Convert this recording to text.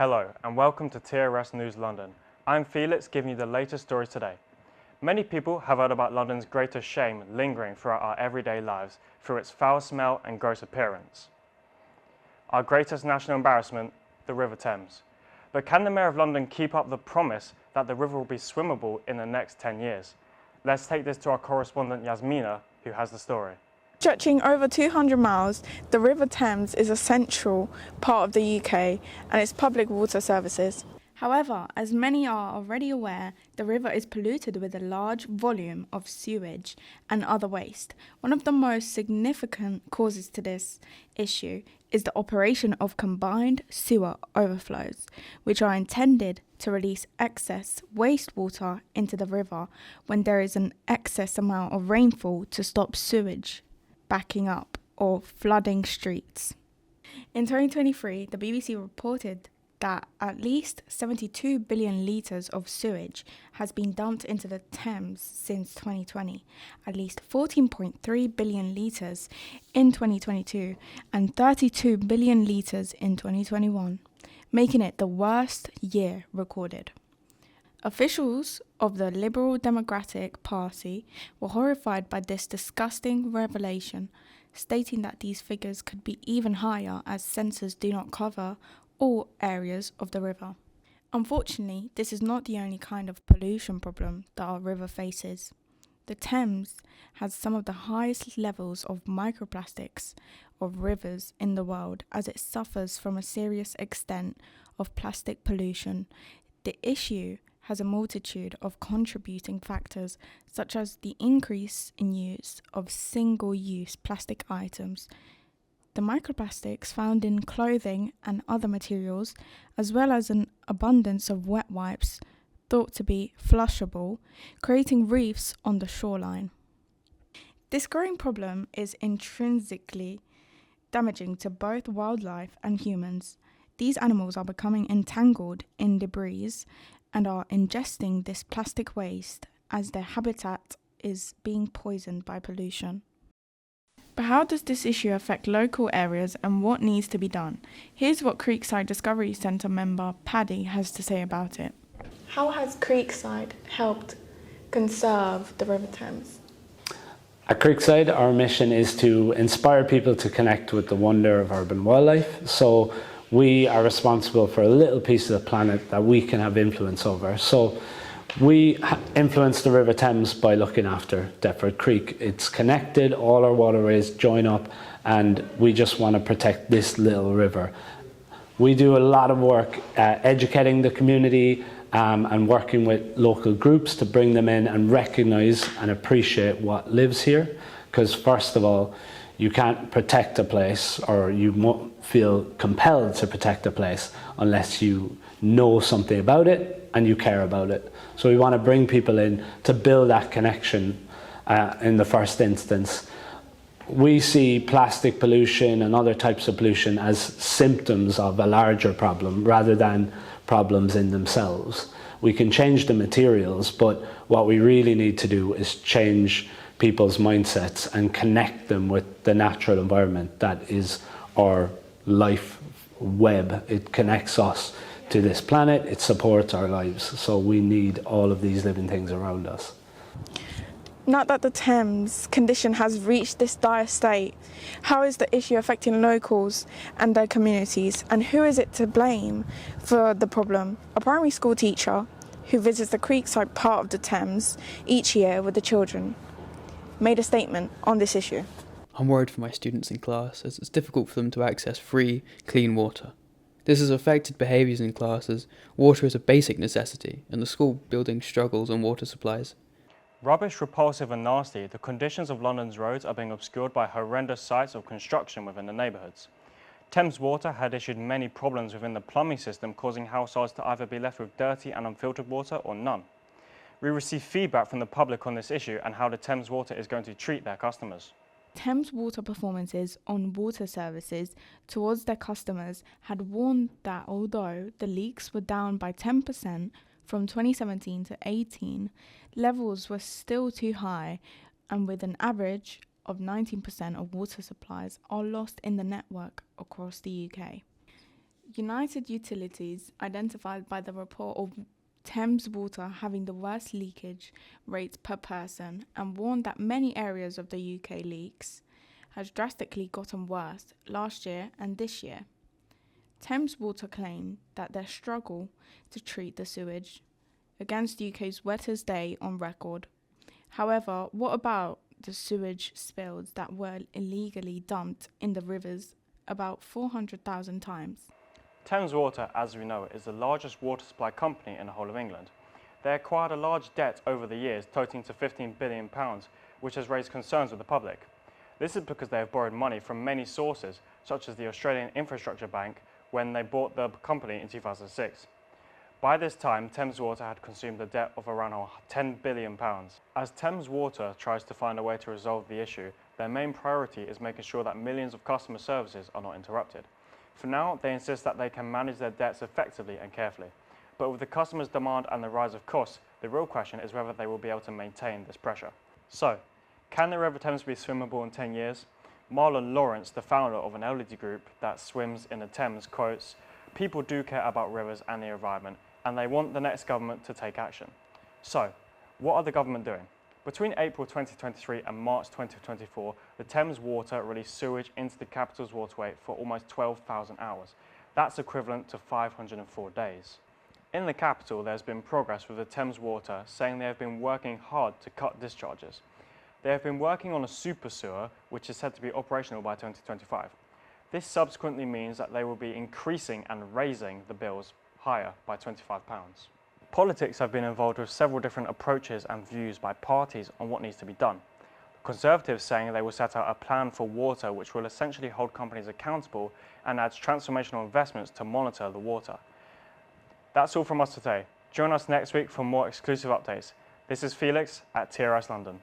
Hello and welcome to TRS News London. I'm Felix, giving you the latest stories today. Many people have heard about London's greatest shame lingering throughout our everyday lives through its foul smell and gross appearance. Our greatest national embarrassment, the River Thames. But can the Mayor of London keep up the promise that the river will be swimmable in the next 10 years? Let's take this to our correspondent Yasmina, who has the story. Stretching over 200 miles, the River Thames is a central part of the UK and its public water services. However, as many are already aware, the river is polluted with a large volume of sewage and other waste. One of the most significant causes to this issue is the operation of combined sewer overflows, which are intended to release excess wastewater into the river when there is an excess amount of rainfall to stop sewage backing up or flooding streets. In 2023, the BBC reported that at least 72 billion litres of sewage has been dumped into the Thames since 2020, at least 14.3 billion litres in 2022 and 32 billion litres in 2021, making it the worst year recorded. Officials of the Liberal Democratic Party were horrified by this disgusting revelation, stating that these figures could be even higher as censors do not cover all areas of the river. Unfortunately, this is not the only kind of pollution problem that our river faces. The Thames has some of the highest levels of microplastics of rivers in the world as it suffers from a serious extent of plastic pollution. The issue has a multitude of contributing factors, such as the increase in use of single-use plastic items, the microplastics found in clothing and other materials, as well as an abundance of wet wipes thought to be flushable, creating reefs on the shoreline. This growing problem is intrinsically damaging to both wildlife and humans. These animals are becoming entangled in debris and are ingesting this plastic waste as their habitat is being poisoned by pollution. But how does this issue affect local areas and what needs to be done? Here's what Creekside Discovery Centre member Paddy has to say about it. How has Creekside helped conserve the River Thames? At Creekside, our mission is to inspire people to connect with the wonder of urban wildlife. So we are responsible for a little piece of the planet that we can have influence over. So we influence the River Thames by looking after Deptford Creek. It's connected, all our waterways join up, and we just want to protect this little river. We do a lot of work educating the community and working with local groups to bring them in and recognise and appreciate what lives here. Because first of all, you can't protect a place, or you won't feel compelled to protect a place unless you know something about it and you care about it. So we want to bring people in to build that connection in the first instance. We see plastic pollution and other types of pollution as symptoms of a larger problem rather than problems in themselves. We can change the materials, but what we really need to do is change people's mindsets and connect them with the natural environment that is our life web. It connects us to this planet, it supports our lives, so we need all of these living things around us. Now that the Thames condition has reached this dire state, how is the issue affecting locals and their communities, and who is it to blame for the problem? A primary school teacher who visits the Creekside part of the Thames each year with the children made a statement on this issue. I'm worried for my students in class as it's difficult for them to access free, clean water. This has affected behaviours in classes. Water is a basic necessity, and the school building struggles on water supplies. Rubbish, repulsive and nasty, the conditions of London's roads are being obscured by horrendous sites of construction within the neighbourhoods. Thames Water had issued many problems within the plumbing system, causing households to either be left with dirty and unfiltered water or none. We received feedback from the public on this issue and how the Thames Water is going to treat their customers. Thames Water performances on water services towards their customers had warned that although the leaks were down by 10% from 2017 to 18, levels were still too high, and with an average of 19% of water supplies are lost in the network across the UK. United Utilities identified by the report of Thames Water having the worst leakage rates per person and warned that many areas of the UK leaks has drastically gotten worse last year and this year. Thames Water claimed that their struggle to treat the sewage against the UK's wettest day on record. However, what about the sewage spills that were illegally dumped in the rivers about 400,000 times? Thames Water, as we know, is the largest water supply company in the whole of England. They acquired a large debt over the years, totaling to £15 billion, which has raised concerns with the public. This is because they have borrowed money from many sources, such as the Australian Infrastructure Bank, when they bought the company in 2006. By this time, Thames Water had consumed a debt of around £10 billion. As Thames Water tries to find a way to resolve the issue, their main priority is making sure that millions of customer services are not interrupted. For now, they insist that they can manage their debts effectively and carefully. But with the customers' demand and the rise of costs, the real question is whether they will be able to maintain this pressure. So, can the River Thames be swimmable in 10 years? Marlon Lawrence, the founder of an elderly group that swims in the Thames, quotes, "People do care about rivers and the environment, and they want the next government to take action." So, what are the government doing? Between April 2023 and March 2024, the Thames Water released sewage into the capital's waterway for almost 12,000 hours. That's equivalent to 504 days. In the capital, there's been progress with the Thames Water saying they have been working hard to cut discharges. They have been working on a super sewer, which is said to be operational by 2025. This subsequently means that they will be increasing and raising the bills higher by £25. Politics have been involved with several different approaches and views by parties on what needs to be done. The Conservatives saying they will set out a plan for water which will essentially hold companies accountable and adds transformational investments to monitor the water. That's all from us today. Join us next week for more exclusive updates. This is Felix at TRS London.